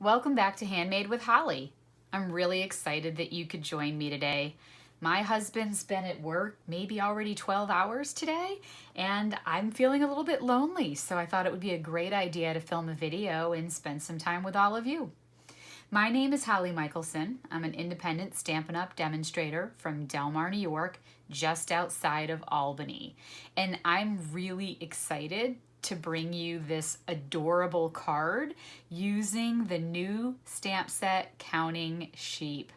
Welcome back to Handmade with Holly. I'm really excited that you could join me today. My husband's been at work maybe already 12 hours today, and I'm feeling a little bit lonely, so I thought it would be a great idea to film a video and spend some time with all of you. My name is Holly Michelson. I'm an independent Stampin' Up! Demonstrator from Del Mar, New York, just outside of Albany. And I'm really excited to bring you this adorable card using the new stamp set Counting Sheep.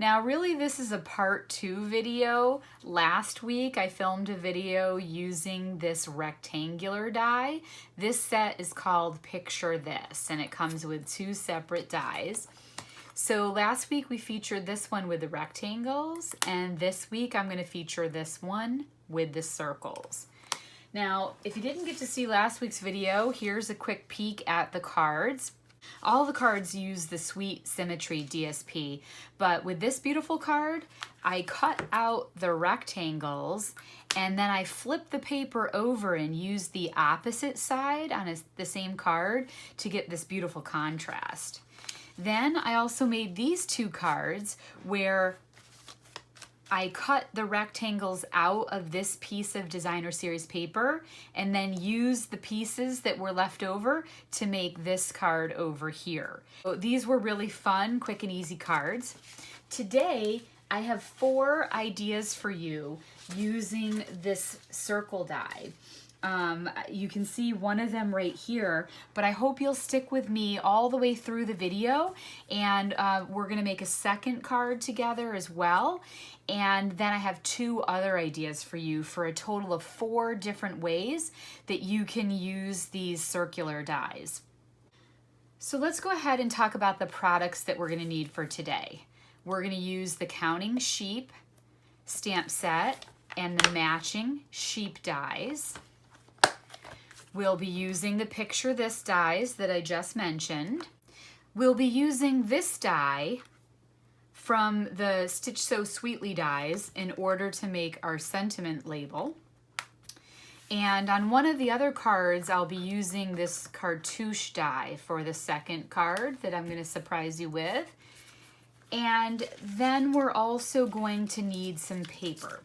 Now really this is a part 2 video. Last week I filmed a video using this rectangular die. This set is called Picture This, and it comes with 2 separate dies. So last week we featured this one with the rectangles, and this week I'm going to feature this one with the circles. Now, if you didn't get to see last week's video, here's a quick peek at the cards. All the cards use the Sweet Symmetry DSP, but with this beautiful card, I cut out the rectangles and then I flipped the paper over and used the opposite side on the same card to get this beautiful contrast. Then I also made these 2 cards where I cut the rectangles out of this piece of designer series paper and then used the pieces that were left over to make this card over here. So these were really fun, quick and easy cards. Today, I have 4 ideas for you using this circle die. You can see one of them right here, but I hope you'll stick with me all the way through the video, and we're gonna make a second card together as well. And then I have 2 other ideas for you for a total of 4 different ways that you can use these circular dies. So let's go ahead and talk about the products that we're gonna need for today. We're gonna use the Counting Sheep stamp set and the matching sheep dies. We'll be using the Picture This dies that I just mentioned. We'll be using this die from the Stitch So Sweetly dies in order to make our sentiment label. And on one of the other cards, I'll be using this cartouche die for the second card that I'm going to surprise you with. And then we're also going to need some paper.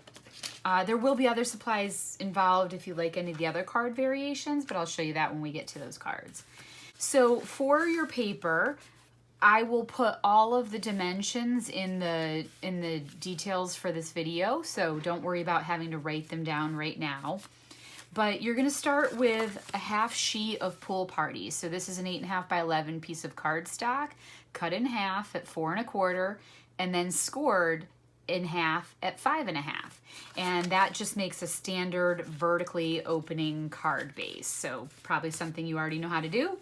There will be other supplies involved if you like any of the other card variations, but I'll show you that when we get to those cards. So for your paper, I will put all of the dimensions in the details for this video, so don't worry about having to write them down right now. But you're gonna start with a half sheet of Pool Party. So this is an 8.5 by 11 piece of cardstock, cut in half at 4 1/4, and then scored in half at 5 1/2. And that just makes a standard vertically opening card base. So probably something you already know how to do.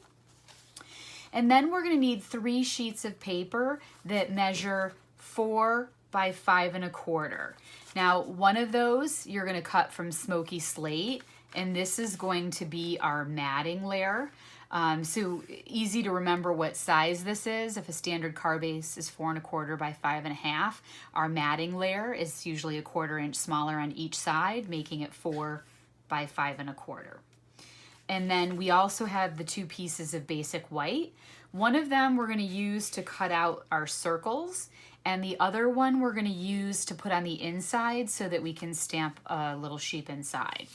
And then we're gonna need 3 sheets of paper that measure 4 by 5 1/4. Now, one of those you're gonna cut from Smoky Slate, and this is going to be our matting layer. So easy to remember what size this is. If a standard card base is 4 1/4 by 5 1/2, our matting layer is usually 1/4 inch smaller on each side, making it 4 by 5 1/4. And then we also have the 2 pieces of basic white. One of them we're going to use to cut out our circles, and the other one we're going to use to put on the inside so that we can stamp a little sheep inside.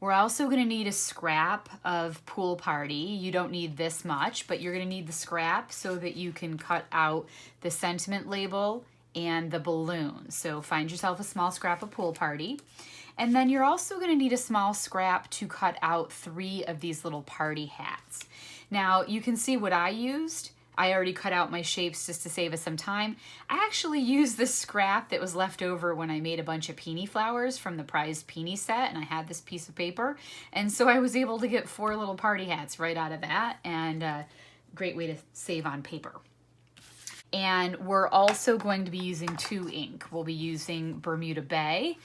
We're also going to need a scrap of Pool Party. You don't need this much, but you're going to need the scrap so that you can cut out the sentiment label and the balloon. So find yourself a small scrap of Pool Party. And then you're also going to need a small scrap to cut out 3 of these little party hats. Now you can see what I used. I already cut out my shapes just to save us some time. I actually used the scrap that was left over when I made a bunch of peony flowers from the prized peony set, and I had this piece of paper. And so I was able to get 4 little party hats right out of that, and great way to save on paper. And we're also going to be using 2 ink. We'll be using Bermuda Bay,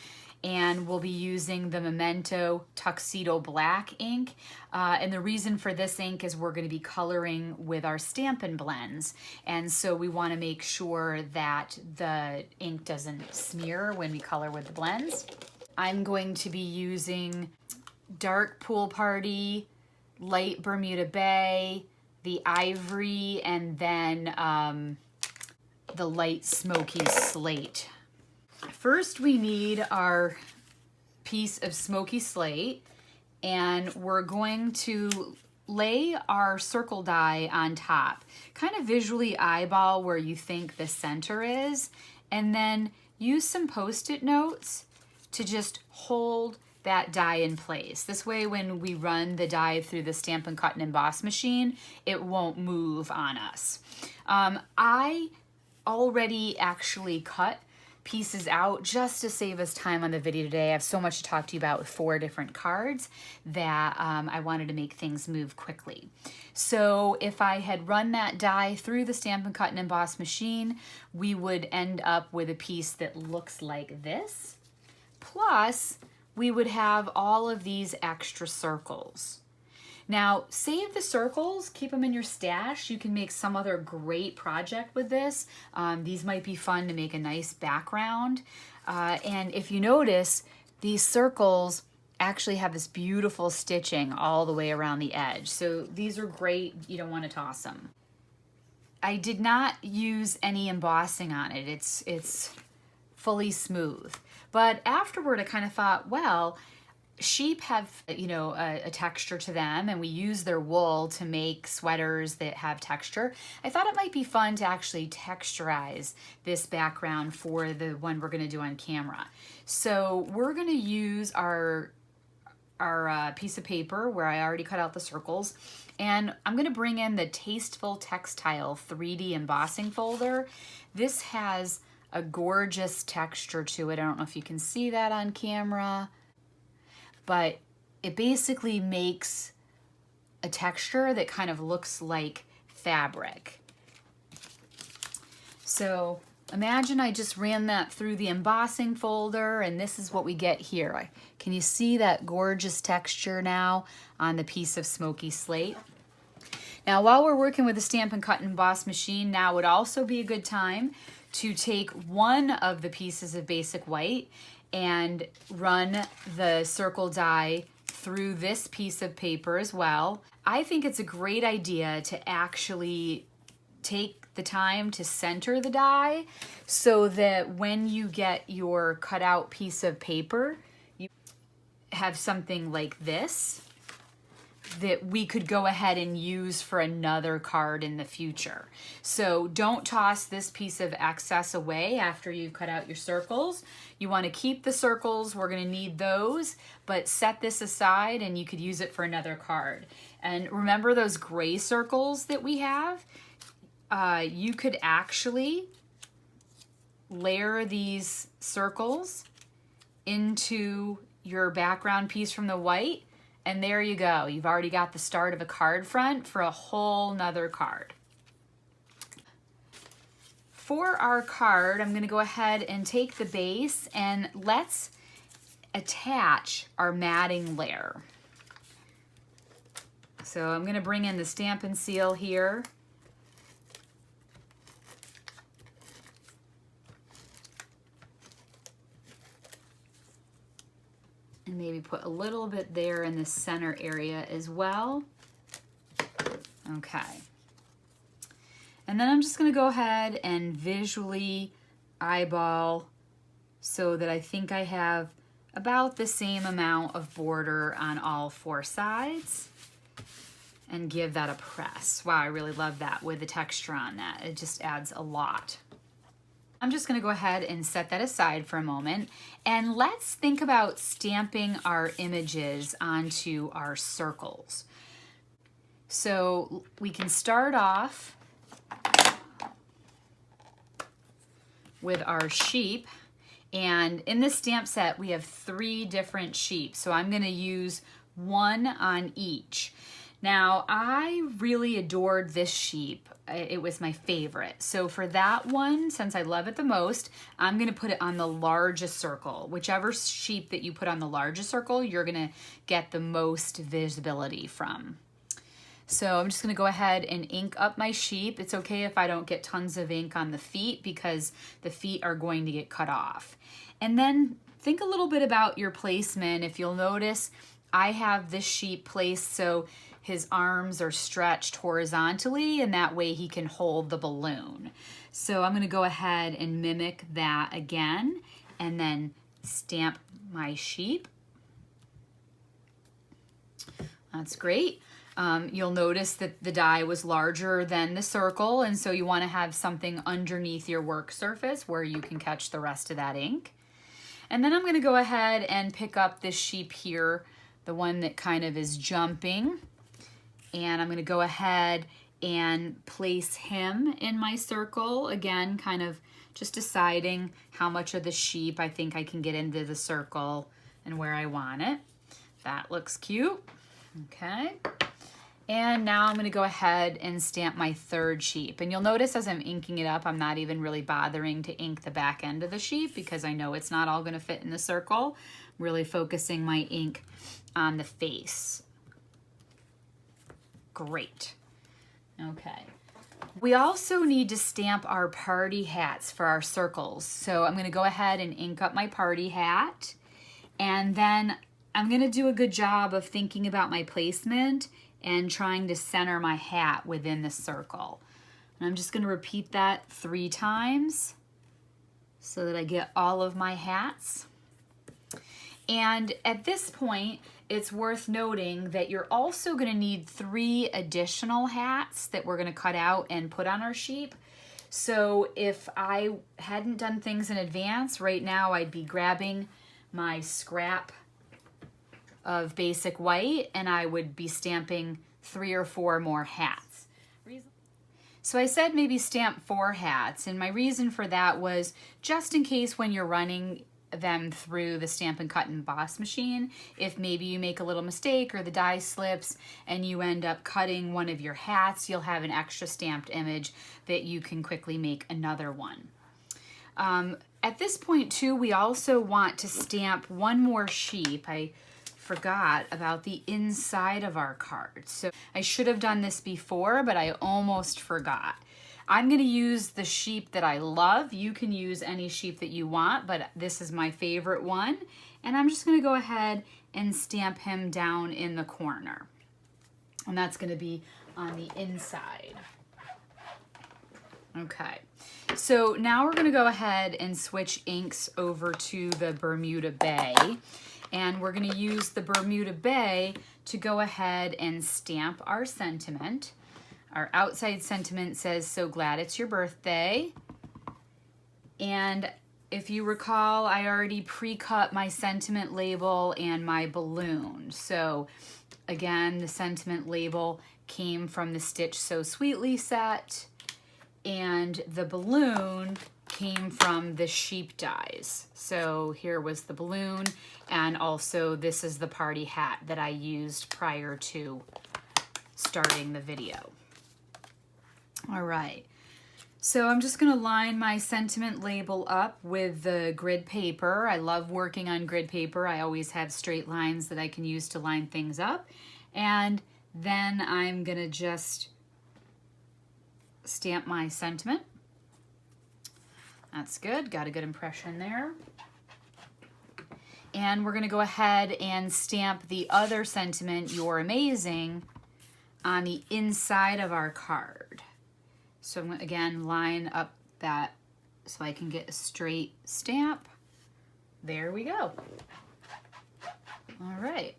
and we'll be using the Memento Tuxedo Black ink. And the reason for this ink is we're going to be coloring with our Stampin' Blends. And so we want to make sure that the ink doesn't smear when we color with the blends. I'm going to be using dark Pool Party, light Bermuda Bay, the ivory, and then the light smoky slate. First, we need our piece of smoky slate, and we're going to lay our circle die on top. Kind of visually eyeball where you think the center is, and then use some Post-it notes to just hold that die in place. This way, when we run the die through the Stampin' Cut and Emboss machine, it won't move on us. I already actually cut pieces out just to save us time on the video today. I have so much to talk to you about with 4 different cards that I wanted to make things move quickly. So if I had run that die through the Stampin' Cut and Emboss machine, we would end up with a piece that looks like this. Plus, we would have all of these extra circles. Now, save the circles, keep them in your stash. You can make some other great project with this. These might be fun to make a nice background. And if you notice, these circles actually have this beautiful stitching all the way around the edge. So these are great. You don't want to toss them. I did not use any embossing on it. It's fully smooth. But afterward, I kind of thought, well, sheep have, you know, a texture to them, and we use their wool to make sweaters that have texture. I thought it might be fun to actually texturize this background for the one we're going to do on camera. So we're going to use our piece of paper where I already cut out the circles, and I'm going to bring in the Tasteful Textile 3D embossing folder. This has a gorgeous texture to it. I don't know if you can see that on camera, but it basically makes a texture that kind of looks like fabric. So imagine I just ran that through the embossing folder, and this is what we get here. Can you see that gorgeous texture now on the piece of smoky slate? Now, while we're working with the Stampin' Cut and Emboss machine, now would also be a good time to take one of the pieces of basic white and run the circle die through this piece of paper as well. I think it's a great idea to actually take the time to center the die so that when you get your cutout piece of paper, you have something like this that we could go ahead and use for another card in the future. So don't toss this piece of excess away after you've cut out your circles. You want to keep the circles, we're going to need those, but set this aside and you could use it for another card. And remember those gray circles that we have? You could actually layer these circles into your background piece from the white, and there you go. You've already got the start of a card front for a whole nother card. For our card, I'm gonna go ahead and take the base and let's attach our matting layer. So I'm gonna bring in the Stampin' Seal here. And maybe put a little bit there in the center area as well. Okay. And then I'm just going to go ahead and visually eyeball so that I think I have about the same amount of border on all 4 sides, and give that a press. Wow, I really love that with the texture on that. It just adds a lot. I'm just going to go ahead and set that aside for a moment, and let's think about stamping our images onto our circles. So we can start off with our sheep, and in this stamp set we have 3 different sheep, so I'm going to use 1 on each. Now, I really adored this sheep. It was my favorite. So for that one, since I love it the most, I'm gonna put it on the largest circle. Whichever sheep that you put on the largest circle, you're gonna get the most visibility from. So I'm just gonna go ahead and ink up my sheep. It's okay if I don't get tons of ink on the feet because the feet are going to get cut off. And then think a little bit about your placement. If you'll notice, I have this sheep placed so his arms are stretched horizontally, and that way he can hold the balloon. So I'm gonna go ahead and mimic that again, and then stamp my sheep. That's great. You'll notice that the die was larger than the circle, and so you want to have something underneath your work surface where you can catch the rest of that ink. And then I'm going to go ahead and pick up this sheep here, the one that kind of is jumping, and I'm going to go ahead and place him in my circle. Again, kind of just deciding how much of the sheep I think I can get into the circle and where I want it. That looks cute. Okay. And now I'm going to go ahead and stamp my third sheep. And you'll notice as I'm inking it up, I'm not even really bothering to ink the back end of the sheep because I know it's not all going to fit in the circle. I'm really focusing my ink on the face. Great. Okay. We also need to stamp our party hats for our circles. So I'm going to go ahead and ink up my party hat. And then I'm going to do a good job of thinking about my placement and trying to center my hat within the circle. And I'm just going to repeat that 3 times so that I get all of my hats. And at this point, it's worth noting that you're also going to need 3 additional hats that we're going to cut out and put on our sheep. So if I hadn't done things in advance, right now I'd be grabbing my scrap of basic white and I would be stamping 3 or 4 more hats. So I said maybe stamp 4 hats, and my reason for that was just in case when you're running them through the Stampin' Cut and Emboss machine, if maybe you make a little mistake or the die slips and you end up cutting one of your hats, you'll have an extra stamped image that you can quickly make another one. At this point too, we also want to stamp one more sheep. I forgot about the inside of our card. So I should have done this before, but I almost forgot. I'm going to use the sheep that I love. You can use any sheep that you want, but this is my favorite one. And I'm just going to go ahead and stamp him down in the corner. And that's going to be on the inside. Okay, so now we're going to go ahead and switch inks over to the Bermuda Bay. And we're going to use the Bermuda Bay to go ahead and stamp our sentiment. Our outside sentiment says, "So glad it's your birthday." And if you recall, I already pre-cut my sentiment label and my balloon. So again, the sentiment label came from the Stitch So Sweetly set, and the balloon came from the sheep dies. So here was the balloon, and also this is the party hat that I used prior to starting the video. All right, so I'm just gonna line my sentiment label up with the grid paper. I love working on grid paper. I always have straight lines that I can use to line things up. And then I'm gonna just stamp my sentiment. That's good, got a good impression there. And we're gonna go ahead and stamp the other sentiment, "You're amazing," on the inside of our card. So I'm gonna, again, line up that so I can get a straight stamp. There we go. All right.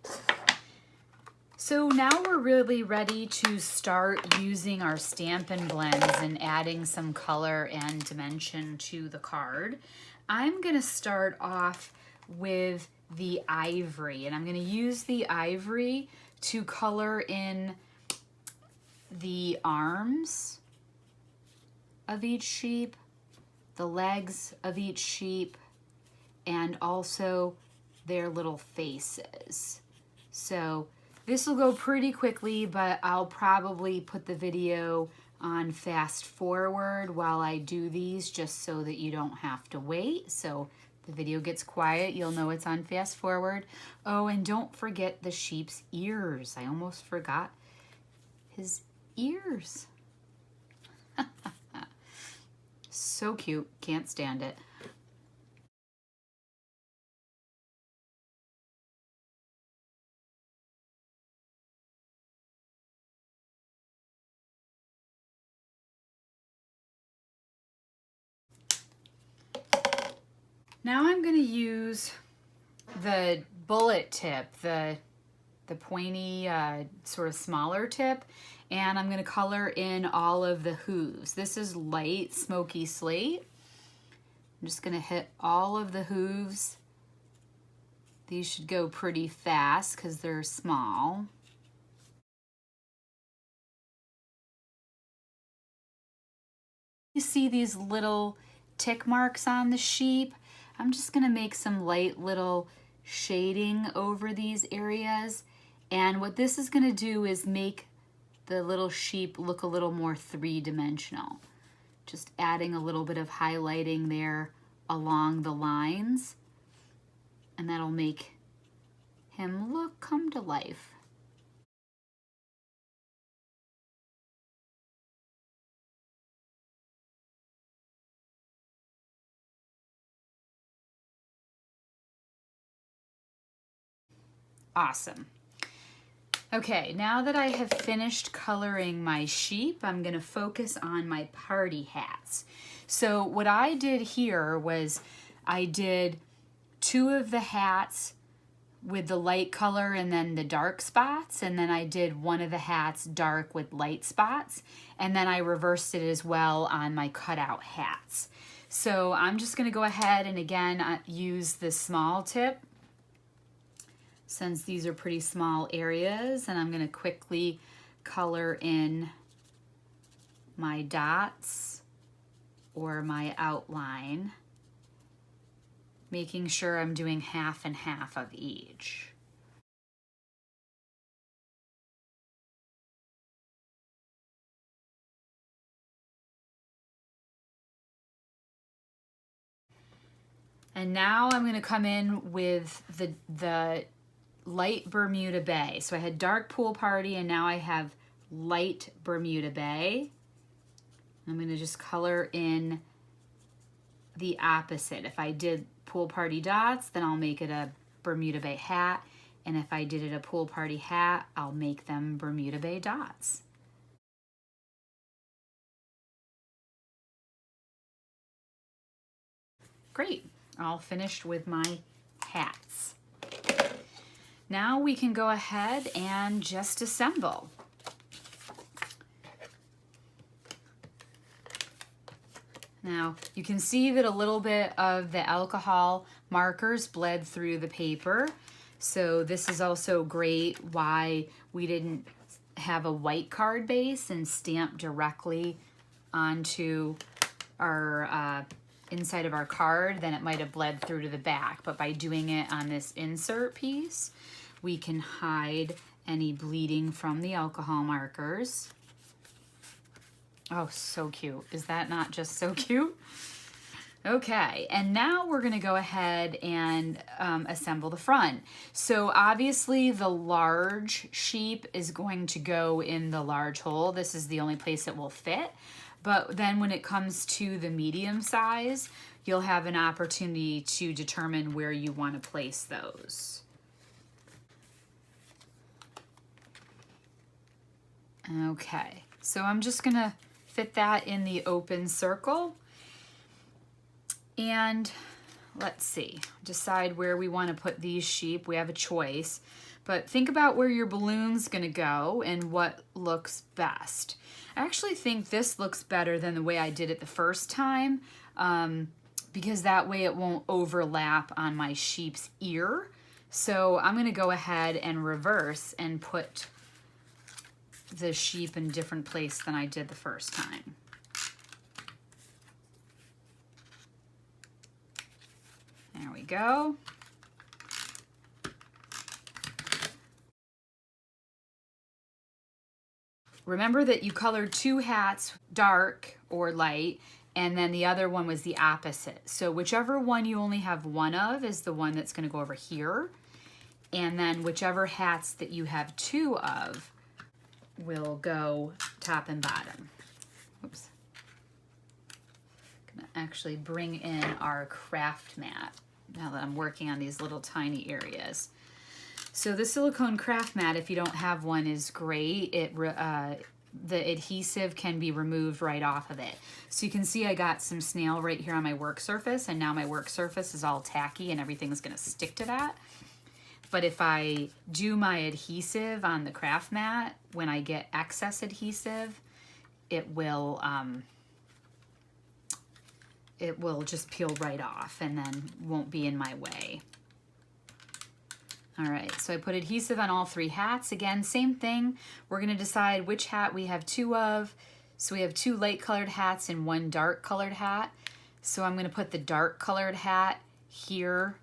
So now we're really ready to start using our Stampin' Blends and adding some color and dimension to the card. I'm gonna start off with the ivory, and I'm gonna use the ivory to color in the arms of each sheep, the legs of each sheep, and also their little faces. So this will go pretty quickly, but I'll probably put the video on fast forward while I do these just so that you don't have to wait. So if the video gets quiet, you'll know it's on fast forward. Oh, and don't forget the sheep's ears. I almost forgot his ears. So cute, can't stand it. Now I'm going to use the bullet tip, the pointy sort of smaller tip, and I'm going to color in all of the hooves. This is light smoky slate. I'm just going to hit all of the hooves. These should go pretty fast because they're small. You see these little tick marks on the sheep? I'm just going to make some light little shading over these areas. And what this is going to do is make the little sheep look a little more three-dimensional. Just adding a little bit of highlighting there along the lines, and that'll make him come to life. Awesome. Okay, now that I have finished coloring my sheep, I'm going to focus on my party hats. So what I did here was I did 2 of the hats with the light color and then the dark spots, and then I did 1 of the hats dark with light spots, and then I reversed it as well on my cutout hats. So I'm just going to go ahead and again use the small tip, since these are pretty small areas, and I'm going to quickly color in my dots or my outline, making sure I'm doing half and half of each. And now I'm going to come in with the light Bermuda Bay. So I had dark pool party and now I have light Bermuda Bay. I'm going to just color in the opposite. If I did pool party dots, then I'll make it a Bermuda Bay hat. And if I did it a pool party hat, I'll make them Bermuda Bay dots. Great, all finished with my hats. Now we can go ahead and just assemble. Now you can see that a little bit of the alcohol markers bled through the paper. So this is also great why we didn't have a white card base and stamp directly onto our inside of our card. Then it might have bled through to the back, but by doing it on this insert piece, we can hide any bleeding from the alcohol markers. Oh, so cute. Is that not just so cute? Okay, and now we're gonna go ahead and assemble the front. So obviously the large sheep is going to go in the large hole. This is the only place it will fit. But then when it comes to the medium size, you'll have an opportunity to determine where you want to place those. Okay, so I'm just gonna fit that in the open circle. And let's see, decide where we want to put these sheep. We have a choice, but think about where your balloon's gonna go and what looks best. I actually think this looks better than the way I did it the first time, because that way it won't overlap on my sheep's ear. So I'm gonna go ahead and reverse and put the sheep in a different place than I did the first time. There we go. Remember that you colored 2 hats dark or light, and then the other one was the opposite. So whichever one you only have 1 of is the one that's going to go over here. And then whichever hats that you have 2 of will go top and bottom. Oops. I'm going to actually bring in our craft mat now that I'm working on these little tiny areas. So the silicone craft mat, if you don't have one, is great. It the adhesive can be removed right off of it. So you can see I got some snail right here on my work surface, and now my work surface is all tacky and everything's gonna stick to that. But if I do my adhesive on the craft mat, when I get excess adhesive, it will just peel right off and then won't be in my way. All right, so I put adhesive on all 3 hats. Again, same thing. We're gonna decide which hat we have 2 of. So we have 2 light colored hats and 1 dark colored hat. So I'm gonna put the dark colored hat here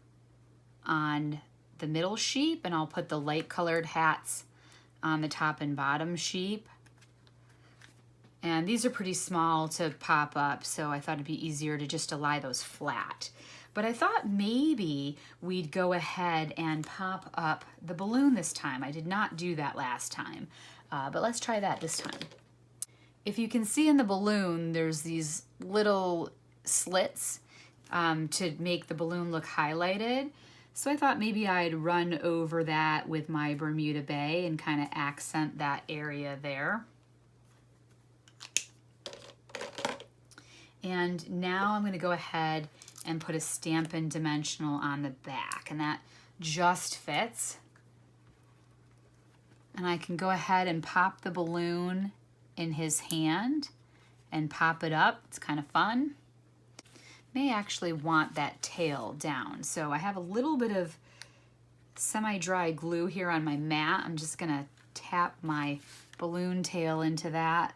on the middle sheep, and I'll put the light colored hats on the top and bottom sheep. And these are pretty small to pop up, so I thought it'd be easier to just lie those flat. But I thought maybe we'd go ahead and pop up the balloon this time. I did not do that last time, but let's try that this time. If you can see in the balloon, there's these little slits to make the balloon look highlighted. So I thought maybe I'd run over that with my Bermuda Bay and kind of accent that area there. And now I'm going to go ahead and put a Stampin' Dimensional on the back, and that just fits. And I can go ahead and pop the balloon in his hand and pop it up. It's kind of fun. May actually want that tail down. So I have a little bit of semi-dry glue here on my mat. I'm just gonna tap my balloon tail into that.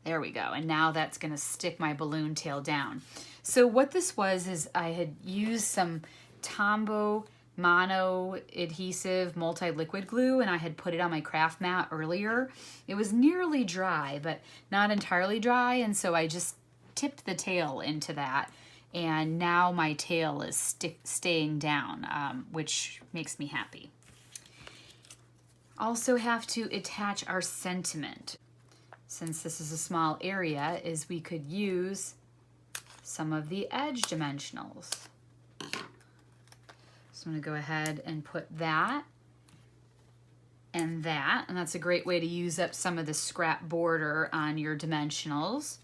There we go. And now that's gonna stick my balloon tail down. So what this was is I had used some Tombow mono adhesive multi-liquid glue, and I had put it on my craft mat earlier. It was nearly dry, but not entirely dry, and so I just tipped the tail into that, and now my tail is staying down, which makes me happy. Also have to attach our sentiment. Since this is a small area, is we could use some of the edge dimensionals. So I'm gonna go ahead and put that, and that's a great way to use up some of the scrap border on your dimensionals.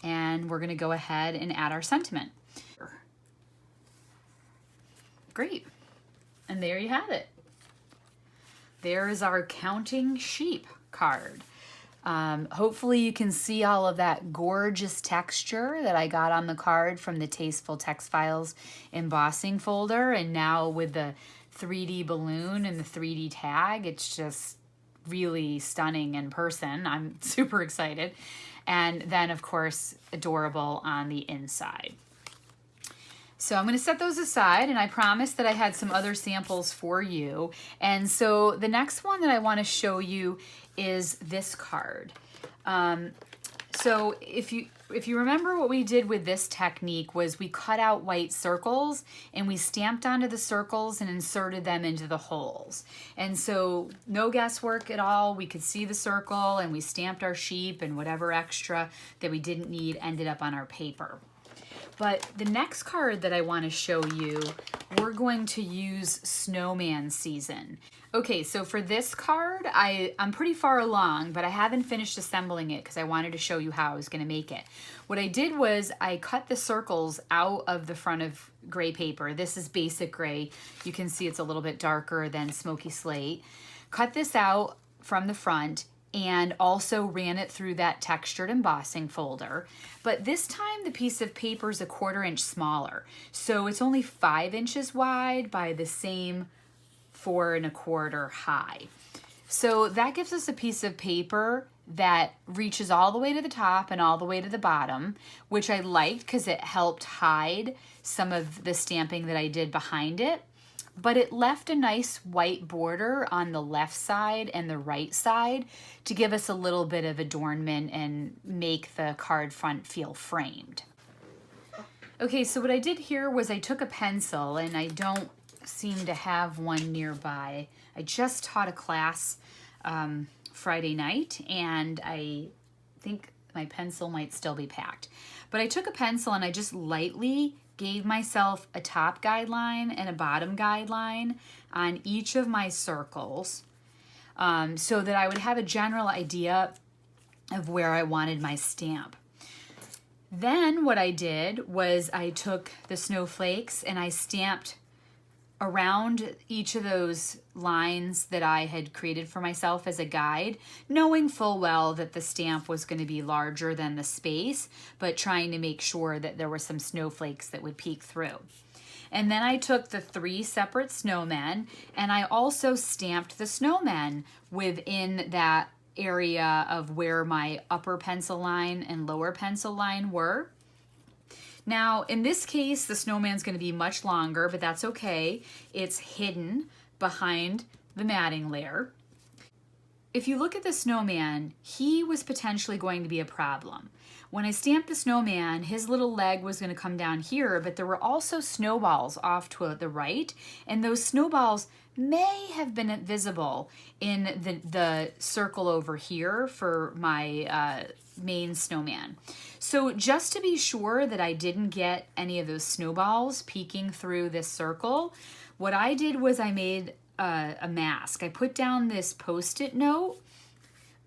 And we're gonna go ahead and add our sentiment. Great, and there you have it. There is our Counting Sheep card. Hopefully you can see all of that gorgeous texture that I got on the card from the Tasteful Text Files embossing folder, and now with the 3D balloon and the 3D tag, it's just really stunning in person. I'm super excited. And then of course, adorable on the inside. So I'm going to set those aside, and I promised that I had some other samples for you. And so the next one that I want to show you is this card. So if you remember, what we did with this technique was we cut out white circles and we stamped onto the circles and inserted them into the holes. And so no guesswork at all. We could see the circle, and we stamped our sheep, and whatever extra that we didn't need ended up on our paper. But the next card that I want to show you, we're going to use Snowman Season. Okay, so for this card, I'm pretty far along, but I haven't finished assembling it because I wanted to show you how I was going to make it. What I did was I cut the circles out of the front of gray paper. This is basic gray. You can see it's a little bit darker than smoky slate. Cut this out from the front, and also ran it through that textured embossing folder. But this time the piece of paper is a 1/4 inch smaller. So it's only 5 inches wide by the same 4 1/4 high. So that gives us a piece of paper that reaches all the way to the top and all the way to the bottom, which I liked because it helped hide some of the stamping that I did behind it. But it left a nice white border on the left side and the right side to give us a little bit of adornment and make the card front feel framed. Okay, so what I did here was I took a pencil, and I don't seem to have one nearby. I just taught a class Friday night, and I think my pencil might still be packed. But I took a pencil and I just lightly gave myself a top guideline and a bottom guideline on each of my circles. so that I would have a general idea of where I wanted my stamp. Then what I did was I took the snowflakes and I stamped around each of those lines that I had created for myself as a guide, knowing full well that the stamp was going to be larger than the space, but trying to make sure that there were some snowflakes that would peek through. And then I took the 3 separate snowmen and I also stamped the snowmen within that area of where my upper pencil line and lower pencil line were. Now, in this case, the snowman's going to be much longer, but that's okay. It's hidden behind the matting layer. If you look at the snowman, he was potentially going to be a problem. When I stamped the snowman, his little leg was going to come down here, but there were also snowballs off to the right, and those snowballs may have been visible in the circle over here for my main snowman. So just to be sure that I didn't get any of those snowballs peeking through this circle, what I did was I made a mask. I put down this Post-it note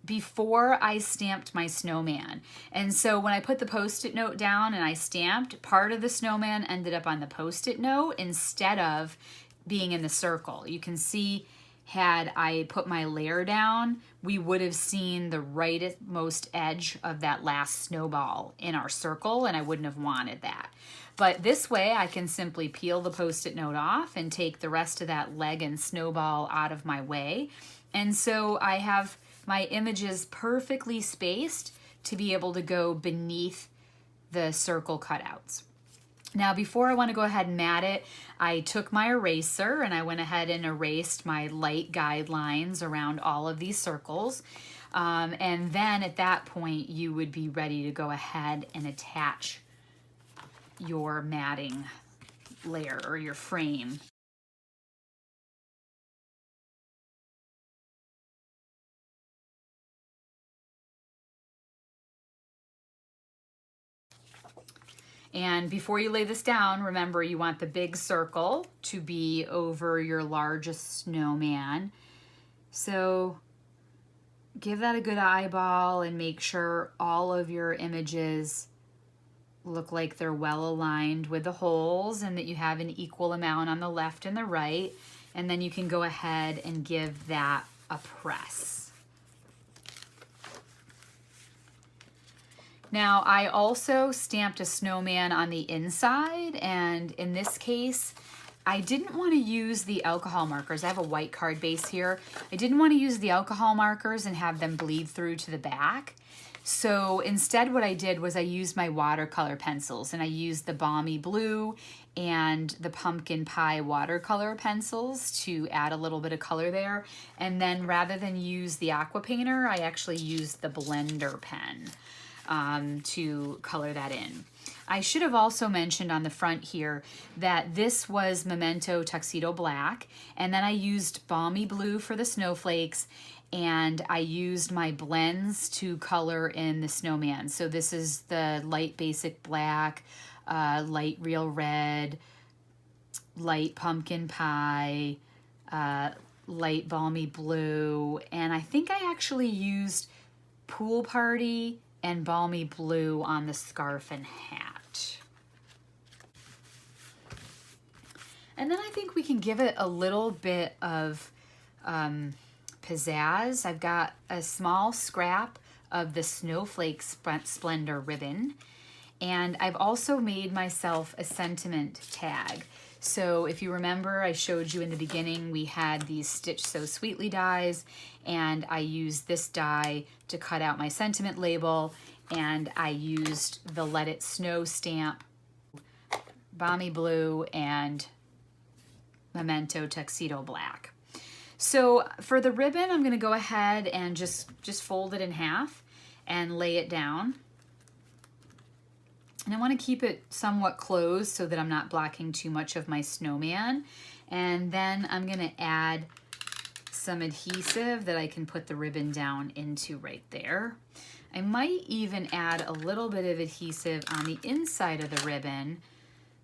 before I stamped my snowman. And so when I put the Post-it note down and I stamped, part of the snowman ended up on the Post-it note instead of being in the circle. You can see, had I put my layer down, we would have seen the rightmost edge of that last snowball in our circle, and I wouldn't have wanted that. But this way I can simply peel the Post-it note off and take the rest of that leg and snowball out of my way. And so I have my images perfectly spaced to be able to go beneath the circle cutouts. Now, before I want to go ahead and mat it, I took my eraser and I went ahead and erased my light guidelines around all of these circles. And then at that point, you would be ready to go ahead and attach your matting layer or your frame. And before you lay this down, remember you want the big circle to be over your largest snowman. So give that a good eyeball and make sure all of your images look like they're well aligned with the holes and that you have an equal amount on the left and the right. And then you can go ahead and give that a press. Now, I also stamped a snowman on the inside, and in this case, I didn't want to use the alcohol markers. I have a white card base here. I didn't want to use the alcohol markers and have them bleed through to the back. So instead what I did was I used my watercolor pencils, and I used the Balmy Blue and the Pumpkin Pie watercolor pencils to add a little bit of color there. And then rather than use the aqua painter, I actually used the blender pen to color that in. I should have also mentioned on the front here that this was Memento Tuxedo Black, and then I used Balmy Blue for the snowflakes, and I used my blends to color in the snowman. So this is the light basic black, light real red, light pumpkin pie, light balmy blue, and I think I actually used Pool Party and Balmy Blue on the scarf and hat. And then I think we can give it a little bit of pizzazz. I've got a small scrap of the Snowflake Splendor ribbon, and I've also made myself a sentiment tag. So if you remember, I showed you in the beginning, we had these Stitch So Sweetly dies, and I used this die to cut out my sentiment label, and I used the Let It Snow stamp, Balmy Blue, and Memento Tuxedo Black. So for the ribbon, I'm gonna go ahead and just fold it in half and lay it down. And I want to keep it somewhat closed so that I'm not blocking too much of my snowman. And then I'm going to add some adhesive that I can put the ribbon down into right there. I might even add a little bit of adhesive on the inside of the ribbon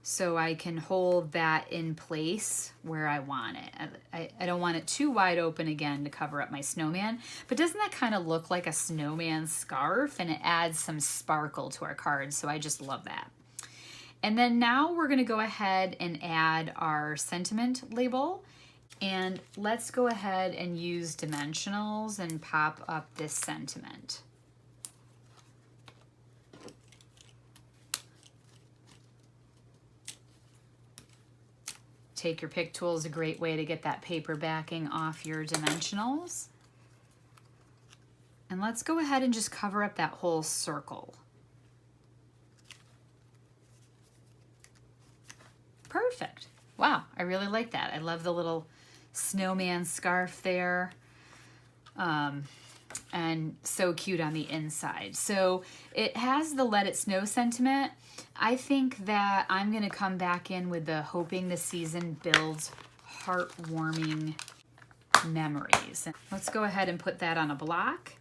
so I can hold that in place where I want it. I don't want it too wide open again to cover up my snowman, but doesn't that kind of look like a snowman scarf? And it adds some sparkle to our cards, so I just love that. And then now we're gonna go ahead and add our sentiment label. And let's go ahead and use dimensionals and pop up this sentiment. Take your pick tool is a great way to get that paper backing off your dimensionals. And let's go ahead and just cover up that whole circle. Perfect. Wow, I really like that. I love the little snowman scarf there. And so cute on the inside. So it has the Let It Snow sentiment. I think that I'm gonna come back in with the hoping the season builds heartwarming memories. Let's go ahead and put that on a block.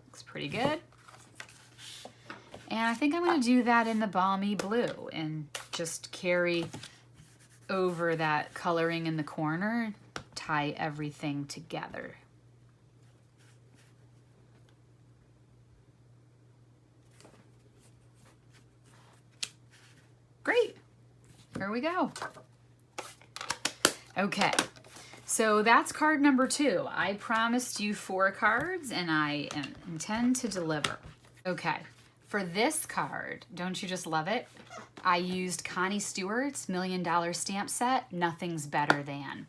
Looks pretty good. And I think I'm gonna do that in the balmy blue and just carry over that coloring in the corner, tie everything together. Great, here we go. Okay, so that's card number 2. I promised you 4 cards and I intend to deliver. Okay, for this card, don't you just love it? I used Connie Stewart's $1 Million stamp set, Nothing's Better Than.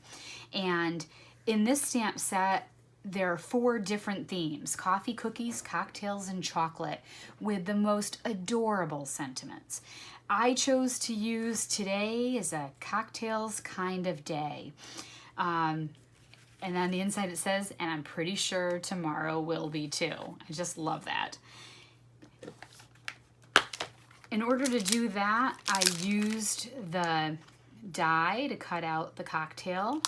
And in this stamp set, there are 4 different themes: coffee, cookies, cocktails, and chocolate, with the most adorable sentiments. I chose to use today as a cocktails kind of day. And on the inside it says, and I'm pretty sure tomorrow will be too. I just love that. In order to do that, I used the die to cut out the cocktail,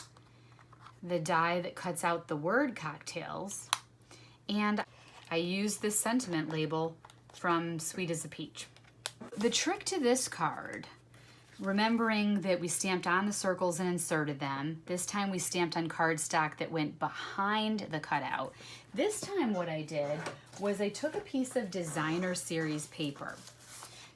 the die that cuts out the word cocktails, and I used this sentiment label from Sweet as a Peach. The trick to this card, remembering that we stamped on the circles and inserted them, this time we stamped on cardstock that went behind the cutout. This time what I did was I took a piece of Designer Series paper.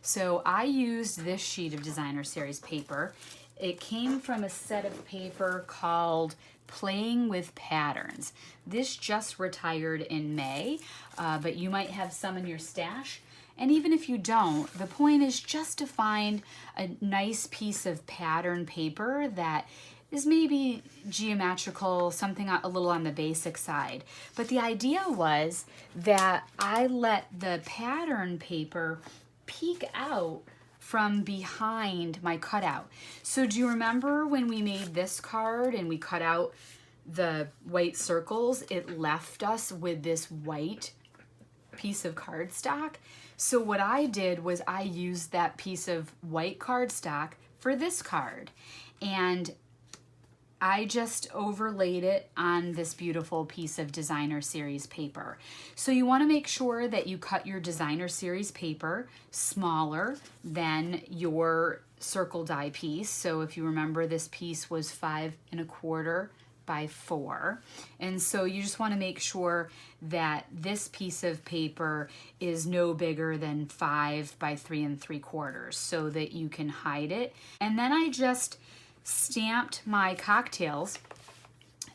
So I used this sheet of Designer Series paper. It came from a set of paper called Playing with Patterns. This just retired in May, but you might have some in your stash. And even if you don't, the point is just to find a nice piece of pattern paper that is maybe geometrical, something a little on the basic side. But the idea was that I let the pattern paper peek out from behind my cutout. So do you remember when we made this card and we cut out the white circles, it left us with this white piece of cardstock? So what I did was I used that piece of white cardstock for this card, and I just overlaid it on this beautiful piece of Designer Series paper. So you want to make sure that you cut your Designer Series paper smaller than your circle die piece. So if you remember, this piece was 5 1/4 by 4. And so you just want to make sure that this piece of paper is no bigger than 5 by 3 3/4 so that you can hide it. And then I just stamped my cocktails.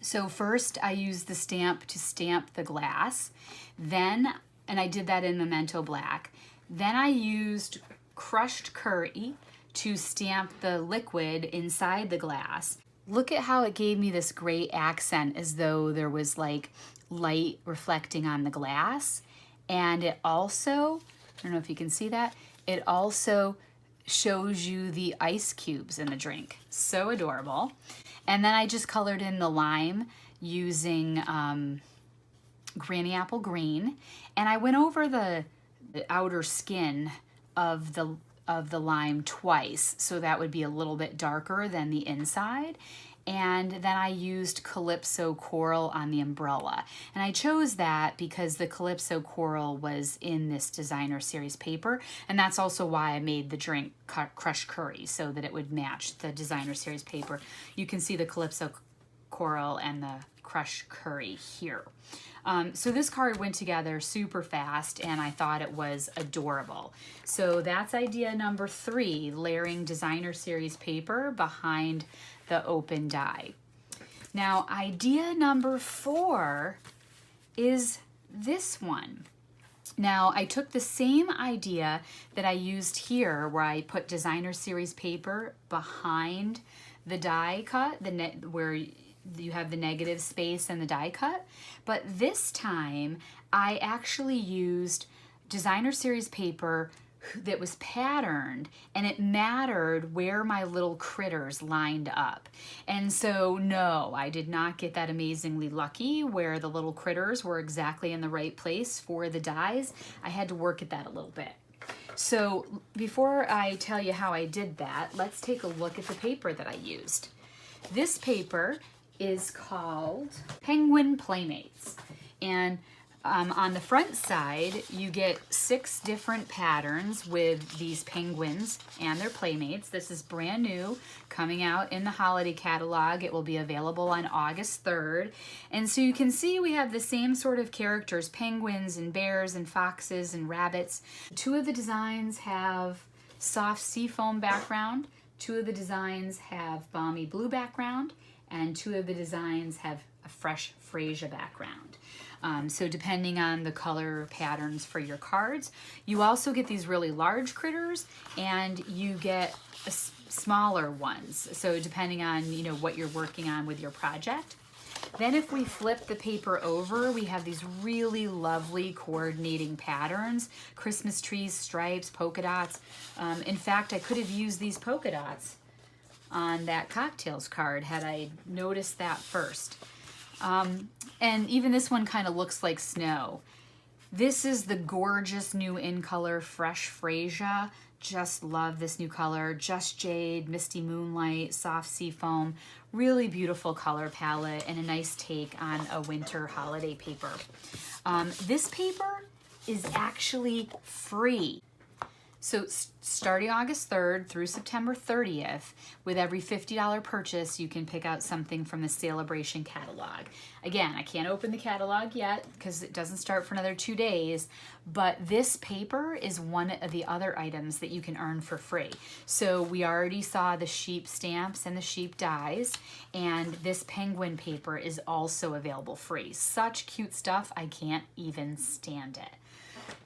So first I used the stamp to stamp the glass, then, and I did that in Memento Black. Then I used crushed curry to stamp the liquid inside the glass. Look at how it gave me this great accent, as though there was like light reflecting on the glass. And it also, I don't know if you can see that, it also shows you the ice cubes in the drink. So adorable. And then I just colored in the lime using Granny Apple Green. And I went over the outer skin of the lime twice, so that would be a little bit darker than the inside. and then I used Calypso Coral on the umbrella. And I chose that because the Calypso Coral was in this designer series paper, and that's also why I made the drink Crush Curry, so that it would match the designer series paper. You can see the Calypso Coral and the Crush Curry here. So this card went together super fast, and I thought it was adorable. So that's idea number 3, layering designer series paper behind the open die. Now idea number 4 is this one. Now I took the same idea that I used here, where I put designer series paper behind the die cut, where you have the negative space and the die cut, but this time I actually used designer series paper that was patterned, and it mattered where my little critters lined up. And so no, I did not get that amazingly lucky where the little critters were exactly in the right place for the dies. I had to work at that a little bit. So before I tell you how I did that, let's take a look at the paper that I used. This paper is called Penguin Playmates, and on the front side you get 6 different patterns with these penguins and their playmates. This is brand new, coming out in the holiday catalog. It will be available on August 3rd, and so you can see we have the same sort of characters: penguins and bears and foxes and rabbits. 2 of the designs have soft seafoam background, 2 of the designs have balmy blue background, and 2 of the designs have a fresh freesia background. So depending on the color patterns for your cards, you also get these really large critters, and you get smaller ones. So depending on what you're working on with your project. Then if we flip the paper over, we have these really lovely coordinating patterns: Christmas trees, stripes, polka dots. In fact, I could have used these polka dots on that cocktails card had I noticed that first. And even this one kind of looks like snow. This is the gorgeous new in color Fresh Freesia. Just love this new color. Just Jade, Misty Moonlight, Soft Seafoam. Really beautiful color palette and a nice take on a winter holiday paper. This paper is actually free. So starting August 3rd through September 30th, with every $50 purchase, you can pick out something from the Sale-a-bration catalog. Again, I can't open the catalog yet because it doesn't start for another 2 days, but this paper is one of the other items that you can earn for free. So we already saw the sheep stamps and the sheep dies, and this penguin paper is also available free. Such cute stuff, I can't even stand it.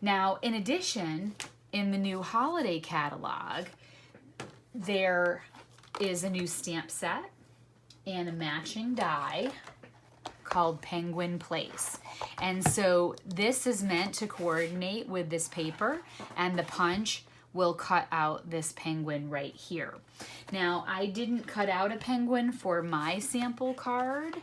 Now, in addition, in the new holiday catalog, there is a new stamp set and a matching die called Penguin Place. And so this is meant to coordinate with this paper, and the punch will cut out this penguin right here. Now, I didn't cut out a penguin for my sample card,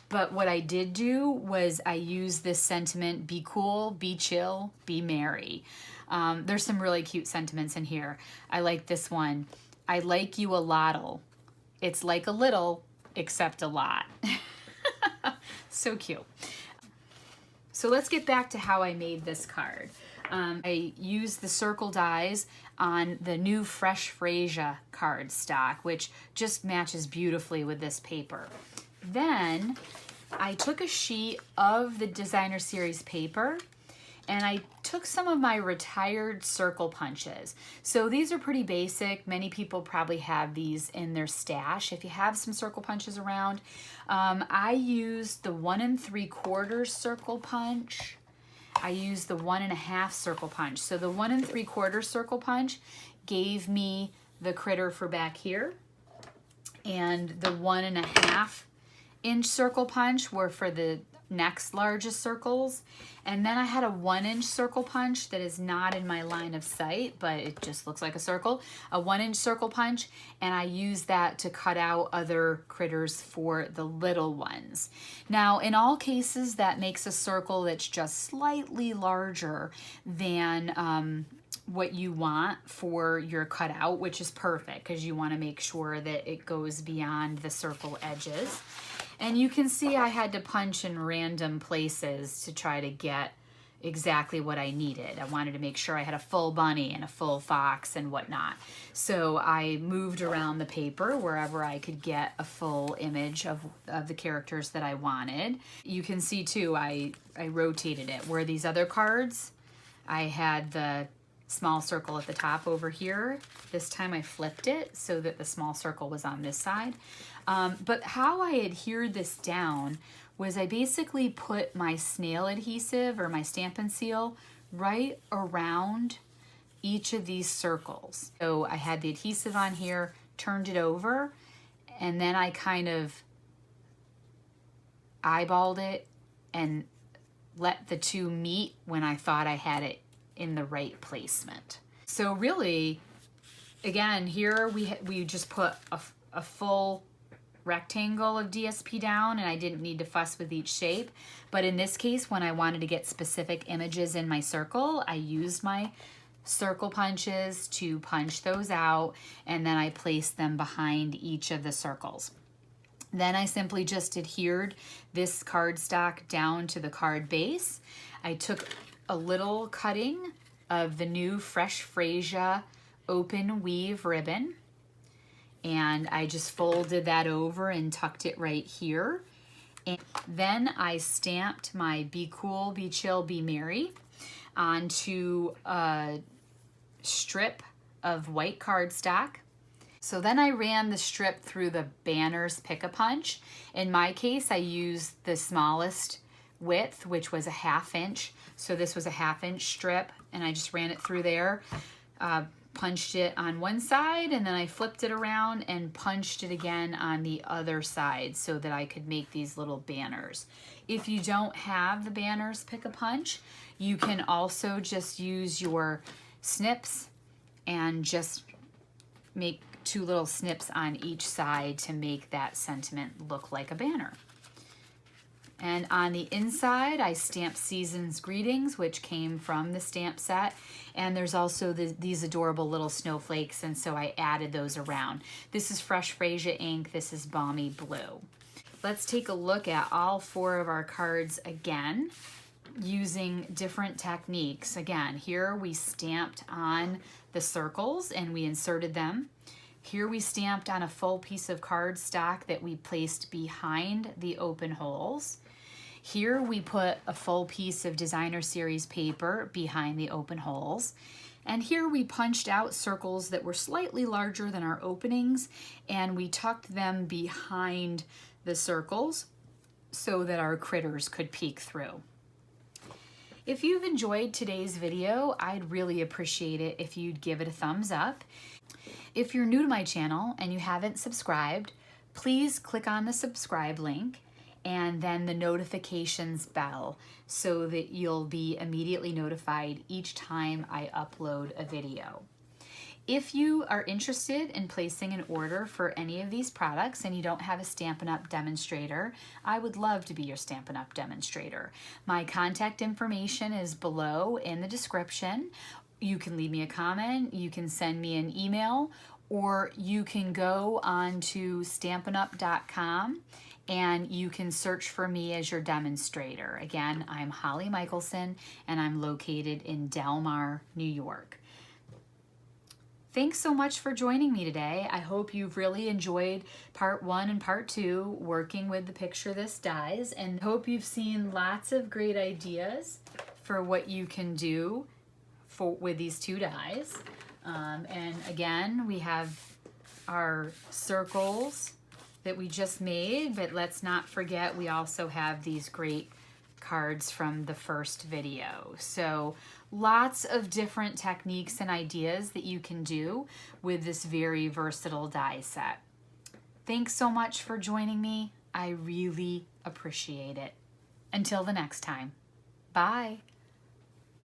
but what I did do was I used this sentiment: be cool, be chill, be merry. There's some really cute sentiments in here. I like this one. I like you a lot'll. It's like a little, except a lot. So cute. So let's get back to how I made this card. I used the circle dies on the new Fresh Freesia card stock, which just matches beautifully with this paper. Then I took a sheet of the designer series paper, and I took some of my retired circle punches. So these are pretty basic. Many people probably have these in their stash. If you have some circle punches around, I used the 1 3/4 circle punch. I used the 1 1/2 circle punch. So the 1 3/4 circle punch gave me the critter for back here, and the 1 1/2 inch circle punch were for the next largest circles. And then I had a 1 inch circle punch that is not in my line of sight, but it just looks like a circle, a 1 inch circle punch, and I used that to cut out other critters for the little ones. Now, in all cases, that makes a circle that's just slightly larger than what you want for your cutout, which is perfect because you want to make sure that it goes beyond the circle edges. And you can see I had to punch in random places to try to get exactly what I needed. I wanted to make sure I had a full bunny and a full fox and whatnot. So I moved around the paper wherever I could get a full image of the characters that I wanted. You can see too, I rotated it. Where these other cards, I had the small circle at the top over here. This time I flipped it so that the small circle was on this side. But how I adhered this down was I basically put my snail adhesive or my Stampin' Seal right around each of these circles. So I had the adhesive on here, turned it over, and then I kind of eyeballed it and let the two meet when I thought I had it in the right placement. So really, again, here we just put a full rectangle of DSP down, and I didn't need to fuss with each shape. But in this case, when I wanted to get specific images in my circle, I used my circle punches to punch those out, and then I placed them behind each of the circles. Then I simply just adhered this cardstock down to the card base. I took a little cutting of the new Fresh Freesia open weave ribbon, and I just folded that over and tucked it right here. And then I stamped my Be Cool, Be Chill, Be Merry onto a strip of white cardstock. So then I ran the strip through the banner's Pick-a-Punch. In my case, I used the smallest width, which was a 1/2 inch. So this was a 1/2 inch strip, and I just ran it through there. Punched it on one side, and then I flipped it around and punched it again on the other side so that I could make these little banners. If you don't have the banners Pick-a-Punch, you can also just use your snips and just make 2 little snips on each side to make that sentiment look like a banner. And on the inside, I stamped Season's Greetings, which came from the stamp set. And there's also these adorable little snowflakes, and so I added those around. This is Fresh Freesia ink. This is Balmy Blue. Let's take a look at all 4 of our cards again, using different techniques. Again, here we stamped on the circles and we inserted them. Here we stamped on a full piece of cardstock that we placed behind the open holes. Here we put a full piece of designer series paper behind the open holes. And here we punched out circles that were slightly larger than our openings, and we tucked them behind the circles so that our critters could peek through. If you've enjoyed today's video, I'd really appreciate it if you'd give it a thumbs up. If you're new to my channel and you haven't subscribed, please click on the subscribe link and then the notifications bell so that you'll be immediately notified each time I upload a video. If you are interested in placing an order for any of these products and you don't have a Stampin' Up! Demonstrator, I would love to be your Stampin' Up! Demonstrator. My contact information is below in the description. You can leave me a comment, you can send me an email, or you can go on to stampinup.com and you can search for me as your demonstrator. Again, I'm Holly Michelson and I'm located in Del Mar, New York. Thanks so much for joining me today. I hope you've really enjoyed part 1 and part 2 working with the Picture This dies, and hope you've seen lots of great ideas for what you can do with these 2 dies. And again, we have our circles that we just made, but let's not forget we also have these great cards from the first video. So lots of different techniques and ideas that you can do with this very versatile die set. Thanks so much for joining me. I really appreciate it. Until the next time, bye.